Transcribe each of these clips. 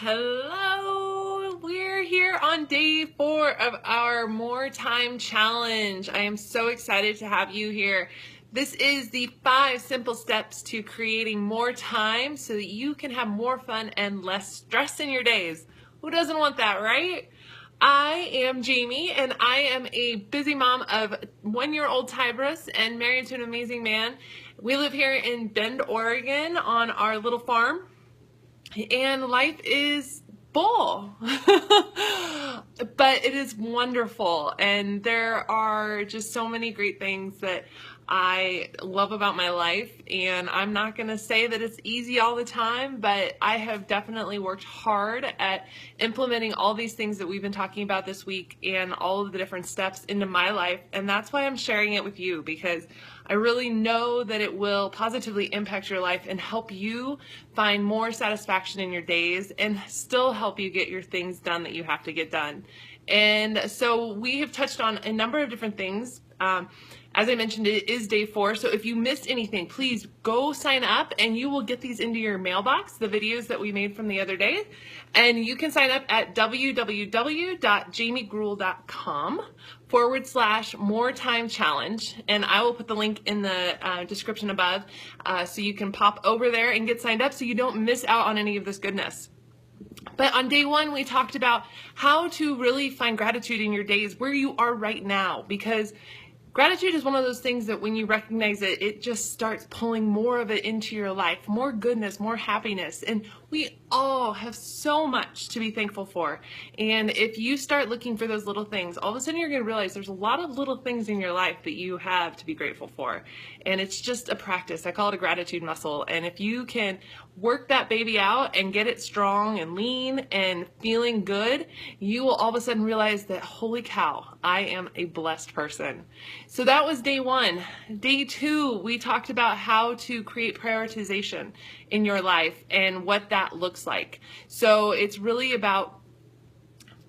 Hello, we're here on day 4 of our More Time Challenge. I am so excited to have you here. This is the 5 simple steps to creating more time so that you can have more fun and less stress in your days. Who doesn't want that, right? I am Jamie, and I am a busy mom of 1-year-old Tybris and married to an amazing man. We live here in Bend, Oregon on our little farm. And life is full, but it is wonderful. And there are just so many great things that I love about my life. And I'm not going to say that it's easy all the time, but I have definitely worked hard at implementing all these things that we've been talking about this week and all of the different steps into my life. And that's why I'm sharing it with you, because I really know that it will positively impact your life and help you find more satisfaction in your days and still help you get your things done that you have to get done. And so we have touched on a number of different things. As I mentioned, it is day 4, so if you missed anything, please go sign up and you will get these into your mailbox, the videos that we made from the other day. And you can sign up at www.jamiegruhl.com/more time challenge. And I will put the link in the description above so you can pop over there and get signed up so you don't miss out on any of this goodness. But on day 1, we talked about how to really find gratitude in your days where you are right now, because gratitude is one of those things that when you recognize it, it just starts pulling more of it into your life, more goodness, more happiness. And we all have so much to be thankful for. And if you start looking for those little things, all of a sudden you're going to realize there's a lot of little things in your life that you have to be grateful for. And it's just a practice. I call it a gratitude muscle. And if you can work that baby out and get it strong and lean and feeling good, you will all of a sudden realize that, holy cow, I am a blessed person. So that was day 1. Day 2, we talked about how to create prioritization in your life and what that looks like. So it's really about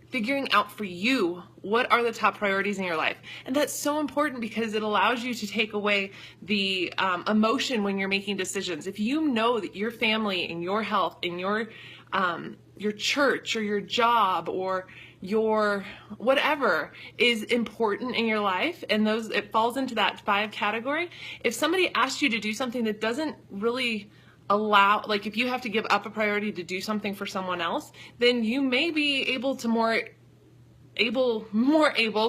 figuring out for you what are the top priorities in your life. And that's so important because it allows you to take away the emotion when you're making decisions. If you know that your family and your health and your church or your job or your whatever is important in your life, and it falls into that 5 category. If somebody asks you to do something that doesn't really allow, like if you have to give up a priority to do something for someone else, then you may be able to more able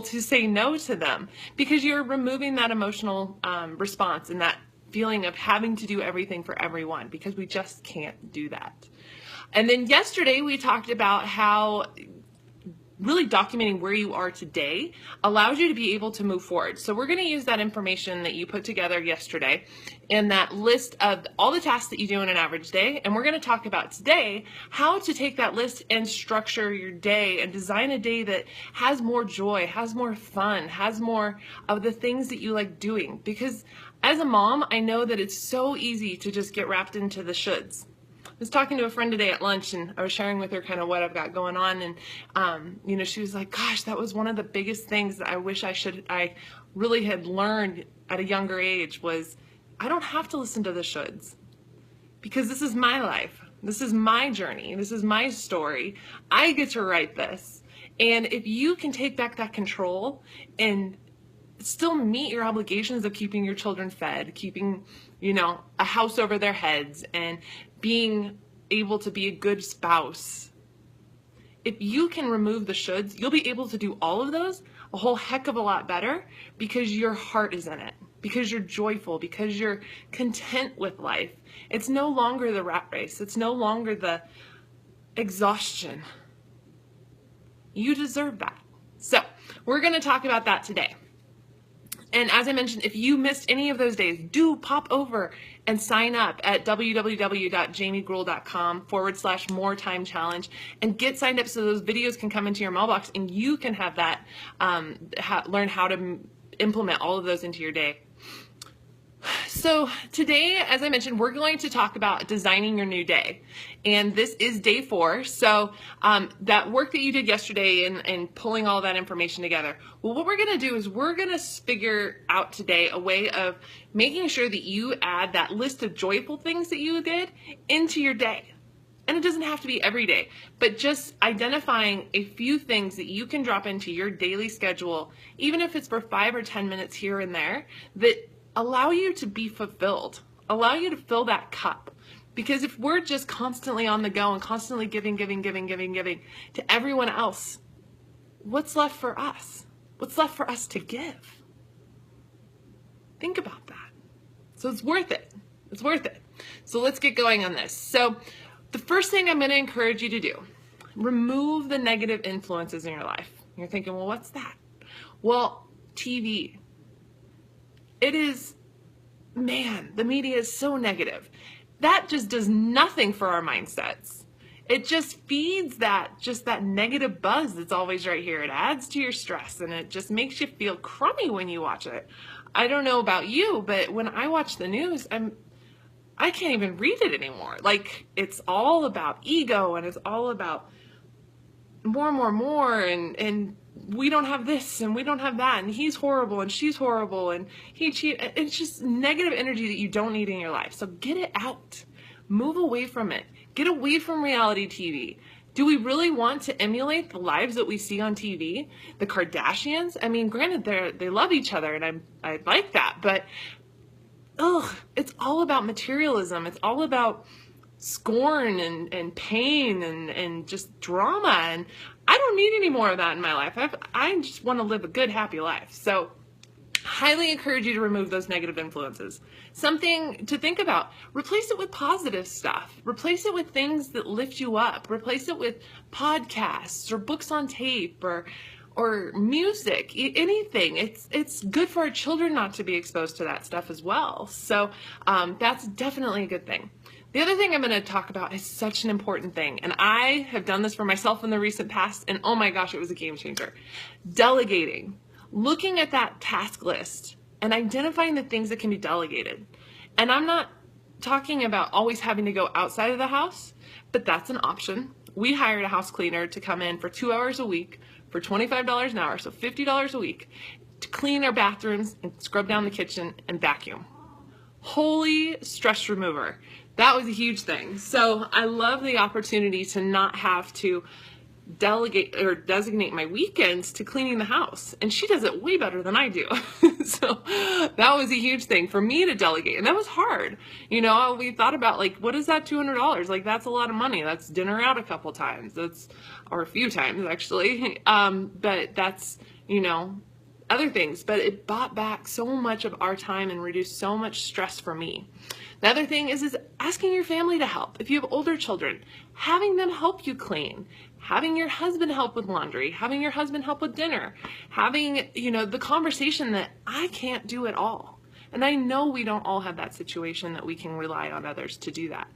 to say no to them, because you're removing that emotional response and that feeling of having to do everything for everyone, because we just can't do that. And then yesterday we talked about how really documenting where you are today allows you to be able to move forward. So we're going to use that information that you put together yesterday in that list of all the tasks that you do in an average day. And we're going to talk about today how to take that list and structure your day and design a day that has more joy, has more fun, has more of the things that you like doing. Because as a mom, I know that it's so easy to just get wrapped into the shoulds. I was talking to a friend today at lunch, and I was sharing with her kind of what I've got going on, and she was like, gosh, that was one of the biggest things that I wish I really had learned at a younger age, was I don't have to listen to the shoulds, because this is my life. This is my journey. This is my story. I get to write this. And if you can take back that control and still meet your obligations of keeping your children fed, keeping, a house over their heads, and being able to be a good spouse. If you can remove the shoulds, you'll be able to do all of those a whole heck of a lot better, because your heart is in it, because you're joyful, because you're content with life. It's no longer the rat race. It's no longer the exhaustion. You deserve that. So we're going to talk about that today. And as I mentioned, if you missed any of those days, do pop over and sign up at www.jamiegruhl.com/more time challenge and get signed up so those videos can come into your mailbox and you can have that, learn how to implement all of those into your day. So today, as I mentioned, we're going to talk about designing your new day. And this is day 4. So that work that you did yesterday and pulling all that information together. Well, what we're going to do is we're going to figure out today a way of making sure that you add that list of joyful things that you did into your day. And it doesn't have to be every day, but just identifying a few things that you can drop into your daily schedule, even if it's for 5 or 10 minutes here and there, that allow you to be fulfilled, allow you to fill that cup. Because if we're just constantly on the go and constantly giving to everyone else, what's left for us? What's left for us to give? Think about that. So it's worth it. It's worth it. So let's get going on this. So the first thing I'm going to encourage you to do, remove the negative influences in your life. You're thinking, well, what's that? Well, TV. It is, man, the media is so negative. That just does nothing for our mindsets. It just feeds that negative buzz that's always right here. It adds to your stress and it just makes you feel crummy when you watch it. I don't know about you, but when I watch the news, I can't even read it anymore. Like, it's all about ego and it's all about more and we don't have this and we don't have that and he's horrible and she's horrible and he cheated. It's just negative energy that you don't need in your life. So get it out. Move away from it. Get away from reality TV. Do we really want to emulate the lives that we see on TV? The Kardashians? I mean, granted, they love each other and I like that, but it's all about materialism. It's all about scorn and pain and just drama. And I don't need any more of that in my life. I just want to live a good, happy life. So highly encourage you to remove those negative influences. Something to think about. Replace it with positive stuff. Replace it with things that lift you up. Replace it with podcasts or books on tape or music, anything. It's good for our children not to be exposed to that stuff as well. So that's definitely a good thing. The other thing I'm going to talk about is such an important thing, and I have done this for myself in the recent past, and oh my gosh, it was a game changer. Delegating. Looking at that task list and identifying the things that can be delegated. And I'm not talking about always having to go outside of the house, but that's an option. We hired a house cleaner to come in for 2 hours a week for $25 an hour, so $50 a week, to clean our bathrooms and scrub down the kitchen and vacuum. Holy stress remover. That was a huge thing. So I love the opportunity to not have to delegate or designate my weekends to cleaning the house. And she does it way better than I do. So that was a huge thing for me to delegate. And that was hard. You know, we thought about like, what is that $200? Like, that's a lot of money. That's dinner out a couple times. Or a few times actually. But that's, you know, other things. But it bought back so much of our time and reduced so much stress for me. The other thing is asking your family to help. If you have older children, having them help you clean, having your husband help with laundry, having your husband help with dinner, having, you know, the conversation that I can't do it all. And I know we don't all have that situation that we can rely on others to do that.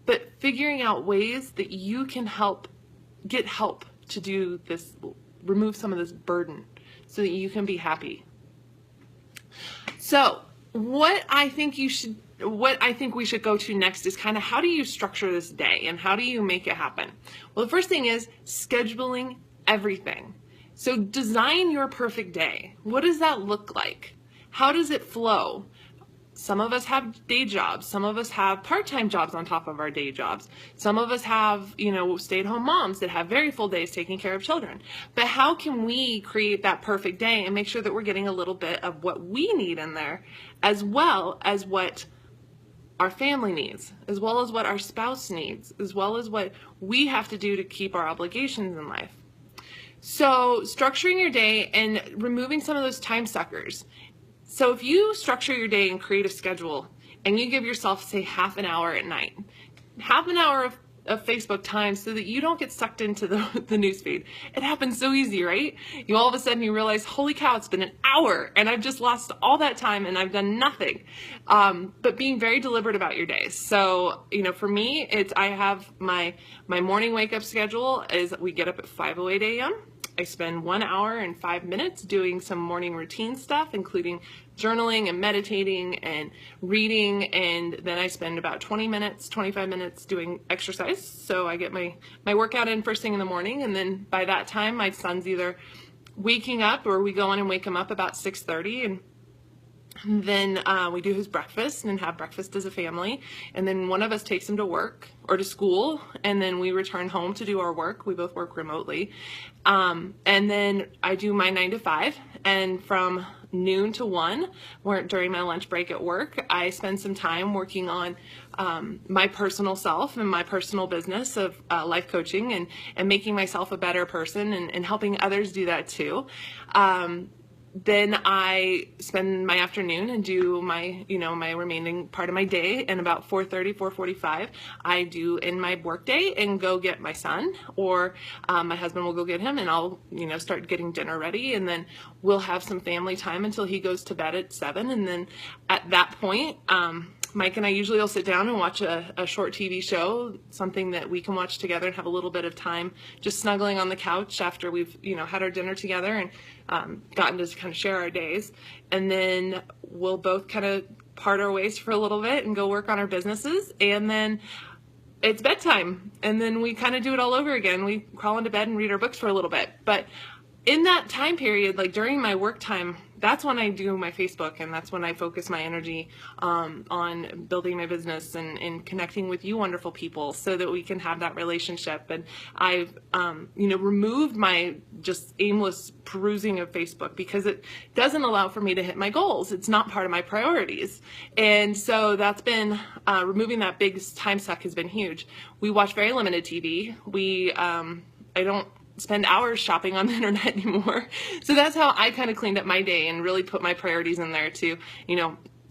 But figuring out ways that you can get help to do this, remove some of this burden so that you can be happy. So what I think we should go to next is kind of how do you structure this day and how do you make it happen? Well, the first thing is scheduling everything. So design your perfect day. What does that look like? How does it flow? Some of us have day jobs. Some of us have part-time jobs on top of our day jobs. Some of us have, you know, stay-at-home moms that have very full days taking care of children. But how can we create that perfect day and make sure that we're getting a little bit of what we need in there, as well as what our family needs, as well as what our spouse needs, as well as what we have to do to keep our obligations in life? So structuring your day and removing some of those time suckers. So if you structure your day and create a schedule and you give yourself, say, half an hour at night, half an hour of Facebook time so that you don't get sucked into the newsfeed. It happens so easy, right? You all of a sudden you realize, holy cow, it's been an hour and I've just lost all that time and I've done nothing. But being very deliberate about your days. So, you know, for me, I have my morning wake up schedule is we get up at 5:08 a.m. I spend 1 hour and 5 minutes doing some morning routine stuff, including journaling and meditating and reading, and then I spend about 25 minutes doing exercise. So I get my workout in first thing in the morning, and then by that time my son's either waking up or we go in and wake him up about 6:30, and Then we do his breakfast and have breakfast as a family. And then one of us takes him to work or to school. And then we return home to do our work. We both work remotely. And then I do my 9 to 5. And from noon to 1, during my lunch break at work, I spend some time working on my personal self and my personal business of life coaching and making myself a better person and helping others do that too. Then I spend my afternoon and do my, my remaining part of my day. And about 4:30, 4:45, I do in my work day and go get my son, or my husband will go get him, and I'll, start getting dinner ready. And then we'll have some family time until he goes to bed at 7. And then at that point, Mike and I usually will sit down and watch a short TV show, something that we can watch together and have a little bit of time just snuggling on the couch after we've, had our dinner together and gotten to kind of share our days. And then we'll both kind of part our ways for a little bit and go work on our businesses. And then it's bedtime. And then we kind of do it all over again. We crawl into bed and read our books for a little bit. But in that time period, like during my work time, that's when I do my Facebook, and that's when I focus my energy on building my business and connecting with you wonderful people so that we can have that relationship. And I've, removed my just aimless perusing of Facebook because it doesn't allow for me to hit my goals. It's not part of my priorities. And so that's been, removing that big time suck has been huge. We watch very limited TV. I don't spend hours shopping on the internet anymore. So that's how I kind of cleaned up my day and really put my priorities in there too.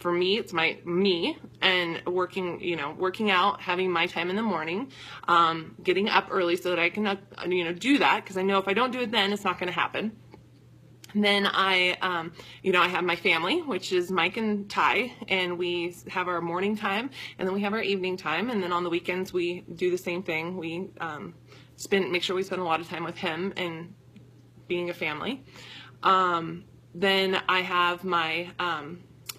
For me, it's me and working out, having my time in the morning, getting up early so that I can, do that, because I know if I don't do it then, it's not going to happen. And then I have my family, which is Mike and Ty, and we have our morning time, and then we have our evening time, and then on the weekends we do the same thing. We make sure we spend a lot of time with him and being a family. Then I have my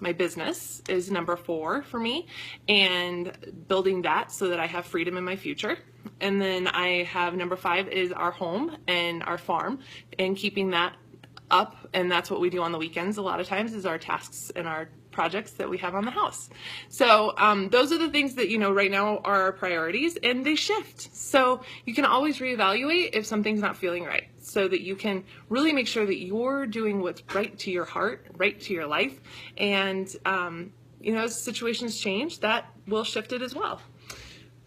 my business is number 4 for me, and building that so that I have freedom in my future. And then I have number 5 is our home and our farm, and keeping that up. And that's what we do on the weekends a lot of times, is our tasks and our projects that we have on the house. So those are the things that right now are our priorities, and they shift. So you can always reevaluate if something's not feeling right, so that you can really make sure that you're doing what's right to your heart, right to your life. And as situations change, that will shift it as well.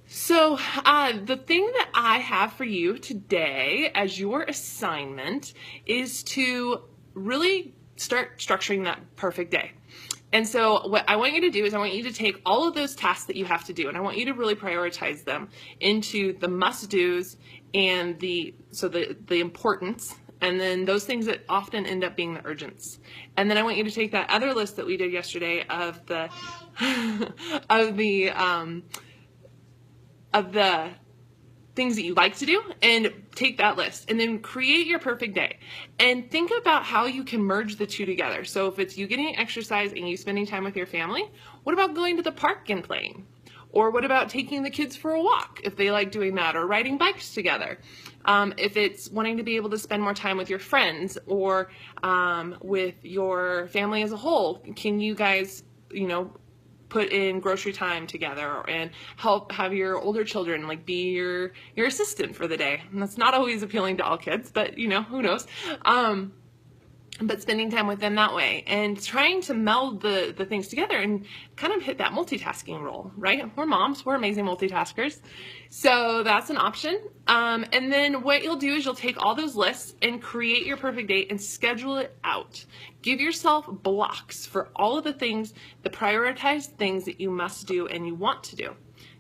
So the thing that I have for you today as your assignment is to really start structuring that perfect day. And so what I want you to do is I want you to take all of those tasks that you have to do, and I want you to really prioritize them into the must-dos and the importance, and then those things that often end up being the urgents. And then I want you to take that other list that we did yesterday of the of the things that you like to do, and take that list and then create your perfect day and think about how you can merge the two together. So if it's you getting exercise and you spending time with your family, what about going to the park and playing? Or what about taking the kids for a walk if they like doing that, or riding bikes together? If it's wanting to be able to spend more time with your friends or with your family as a whole, can you guys, put in grocery time together and help have your older children be your assistant for the day? And that's not always appealing to all kids, but who knows? But spending time with them that way and trying to meld the things together and kind of hit that multitasking role, right? We're moms, we're amazing multitaskers. So that's an option. And then what you'll do is you'll take all those lists and create your perfect day and schedule it out. Give yourself blocks for all of the things, the prioritized things that you must do and you want to do.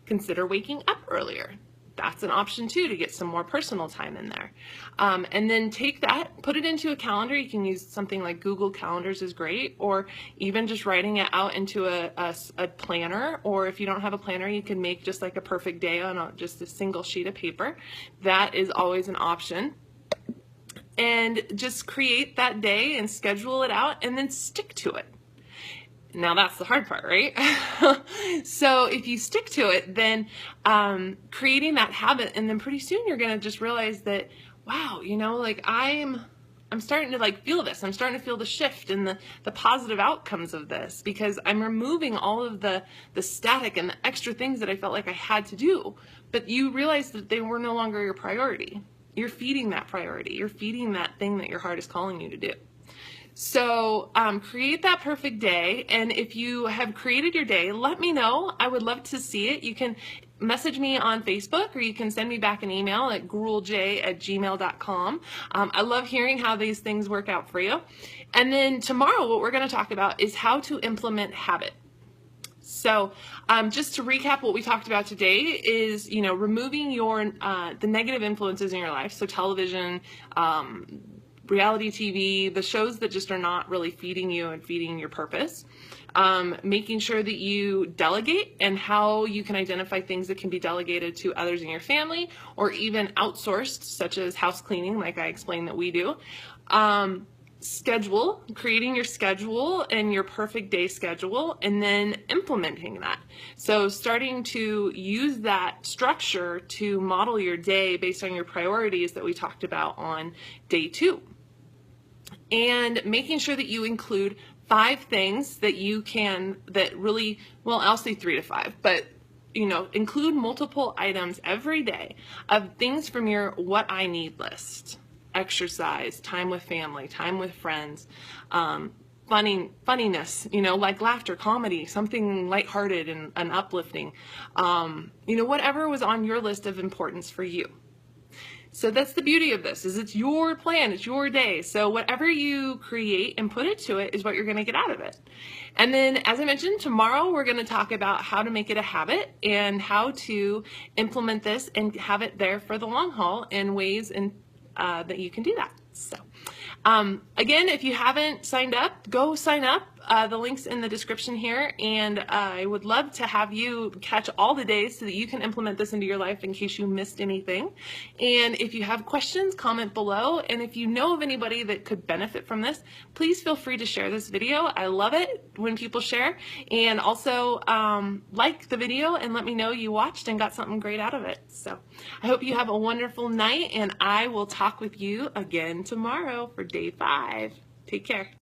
Consider waking up earlier. That's an option too, to get some more personal time in there. And then take that, put it into a calendar. You can use something like Google Calendars is great, or even just writing it out into a planner. Or if you don't have a planner, you can make just like a perfect day on just a single sheet of paper. That is always an option. And just create that day and schedule it out and then stick to it. Now that's the hard part, right? So if you stick to it, then creating that habit, and then pretty soon you're going to just realize that, wow, I'm starting to like feel this. I'm starting to feel the shift and the positive outcomes of this, because I'm removing all of the static and the extra things that I felt like I had to do. But you realize that they were no longer your priority. You're feeding that priority. You're feeding that thing that your heart is calling you to do. So create that perfect day. And if you have created your day, let me know. I would love to see it. You can message me on Facebook, or you can send me back an email at grueljay@gmail.com. I love hearing how these things work out for you. And then tomorrow, what we're going to talk about is how to implement habit. So just to recap, what we talked about today is, removing the negative influences in your life. So television, reality TV, the shows that just are not really feeding you and feeding your purpose. Making sure that you delegate, and how you can identify things that can be delegated to others in your family, or even outsourced, such as house cleaning, like I explained that we do. Schedule, creating your schedule and your perfect day schedule, and then implementing that. So starting to use that structure to model your day based on your priorities that we talked about on day 2. And making sure that you include 5 things that you can, that really, well, I'll say 3 to 5, but include multiple items every day of things from your what I need list. Exercise, time with family, time with friends, funniness, like laughter, comedy, something lighthearted and uplifting, whatever was on your list of importance for you. So that's the beauty of this, is it's your plan, it's your day. So whatever you create and put into it is what you're going to get out of it. And then, as I mentioned, tomorrow we're going to talk about how to make it a habit, and how to implement this and have it there for the long haul in ways that you can do that. So again, if you haven't signed up, go sign up. The link's in the description here, and I would love to have you catch all the days so that you can implement this into your life in case you missed anything. And if you have questions, comment below. And if you know of anybody that could benefit from this, please feel free to share this video. I love it when people share. And also like the video and let me know you watched and got something great out of it. So I hope you have a wonderful night, and I will talk with you again tomorrow for day 5. Take care.